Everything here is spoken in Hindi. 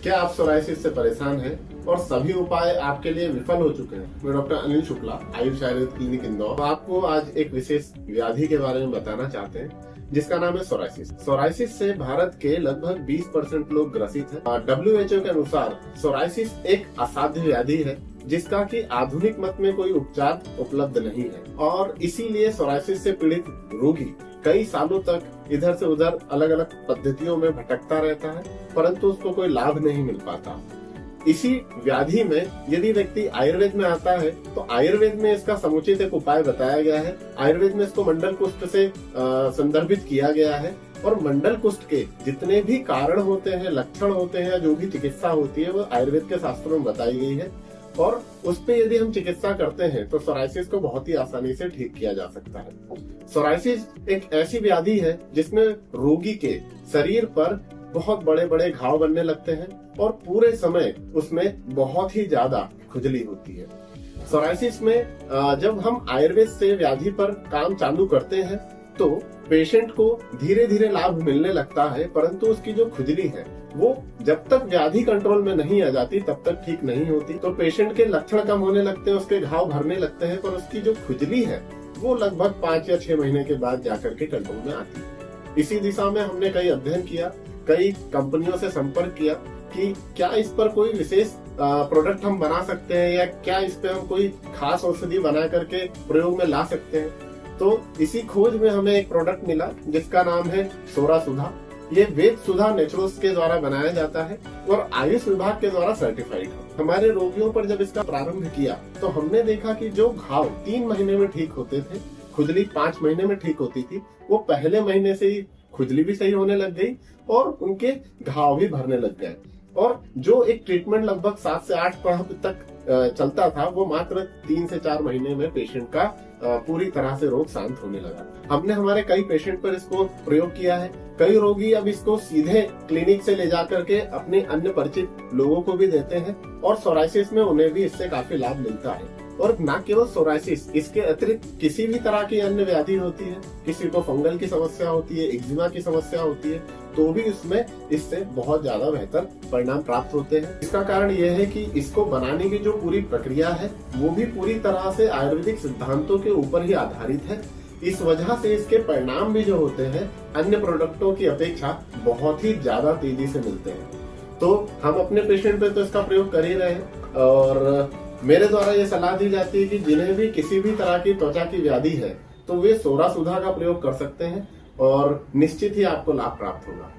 क्या आप सोराइसिस से परेशान हैं और सभी उपाय आपके लिए विफल हो चुके हैं? मैं डॉक्टर अनिल शुक्ला, आयुष आयुर्वेद क्लिनिक इंदौर, आपको आज एक विशेष व्याधि के बारे में बताना चाहते हैं जिसका नाम है सोराइसिस। सोराइसिस से भारत के लगभग 20% लोग ग्रसित हैं। WHO के अनुसार सोराइसिस एक असाध्य व्याधि है जिसका कि आधुनिक मत में कोई उपचार उपलब्ध नहीं है और इसीलिए सोराइसिस से पीड़ित रोगी कई सालों तक इधर से उधर अलग अलग पद्धतियों में भटकता रहता है, परंतु उसको कोई लाभ नहीं मिल पाता। इसी व्याधि में यदि व्यक्ति आयुर्वेद में आता है तो आयुर्वेद में इसका समुचित एक उपाय बताया गया है। आयुर्वेद में इसको मंडल कुष्ठ से संदर्भित किया गया है और मंडल कुष्ठ के जितने भी कारण होते हैं, लक्षण होते हैं, जो भी चिकित्सा होती है वो आयुर्वेद के शास्त्रों में बताई गई है और उस पे यदि हम चिकित्सा करते हैं तो सोराइसिस को बहुत ही आसानी से ठीक किया जा सकता है। सोराइसिस एक ऐसी व्याधि है जिसमें रोगी के शरीर पर बहुत बड़े बड़े घाव बनने लगते हैं और पूरे समय उसमें बहुत ही ज्यादा खुजली होती है। सोराइसिस में जब हम आयुर्वेद से व्याधि पर काम चालू करते हैं तो पेशेंट को धीरे धीरे लाभ मिलने लगता है, परंतु उसकी जो खुजली है वो जब तक व्याधि कंट्रोल में नहीं आ जाती तब तक ठीक नहीं होती। तो पेशेंट के लक्षण कम होने लगते हैं, उसके घाव भरने लगते हैं, पर उसकी जो खुजली है वो लगभग 5 या 6 महीने के बाद जाकर के कंट्रोल में आती है। इसी दिशा में हमने कई अध्ययन किया, कई कंपनियों से संपर्क किया कि क्या इस पर कोई विशेष प्रोडक्ट हम बना सकते हैं या क्या इस पे हम कोई खास औषधि बना करके प्रयोग में ला सकते हैं। तो इसी खोज में हमें एक प्रोडक्ट मिला जिसका नाम है सोरासुधा। ये वेद सुधा नेचुरल्स के द्वारा बनाया जाता है और आयुष विभाग के द्वारा सर्टिफाइड है। हमारे रोगियों पर जब इसका प्रारंभ किया तो हमने देखा कि जो घाव 3 महीने में ठीक होते थे, खुजली 5 महीने में ठीक होती थी, वो पहले महीने से ही खुजली भी सही होने लग गई और उनके घाव भी भरने लग गए। और जो एक ट्रीटमेंट लगभग 7 से 8 माह तक चलता था वो मात्र 3 से 4 महीने में पेशेंट का पूरी तरह से रोग शांत होने लगा। हमने हमारे कई पेशेंट पर इसको प्रयोग किया है। कई रोगी अब इसको सीधे क्लिनिक से ले जाकर के अपने अन्य परिचित लोगों को भी देते हैं और सोराइसिस में उन्हें भी इससे काफी लाभ मिलता है। और न केवल सोराइसिस, इसके अतिरिक्त किसी भी तरह की अन्य व्याधि होती है, किसी को फंगल की समस्या होती है, एक्जिमा की समस्या होती है, तो भी इसमें इससे बहुत ज्यादा बेहतर परिणाम प्राप्त होते हैं। इसका कारण यह है कि इसको बनाने की जो पूरी प्रक्रिया है वो भी पूरी तरह से आयुर्वेदिक सिद्धांतों के ऊपर ही आधारित है। इस वजह से इसके परिणाम भी जो होते हैं अन्य प्रोडक्टों की अपेक्षा बहुत ही ज्यादा तेजी से मिलते हैं। तो हम अपने पेशेंट पे तो इसका प्रयोग कर ही रहे हैं और मेरे द्वारा ये सलाह दी जाती है कि जिन्हें भी किसी भी तरह की त्वचा की व्याधि है तो वे सोरासुधा का प्रयोग कर सकते हैं और निश्चित ही आपको लाभ प्राप्त होगा।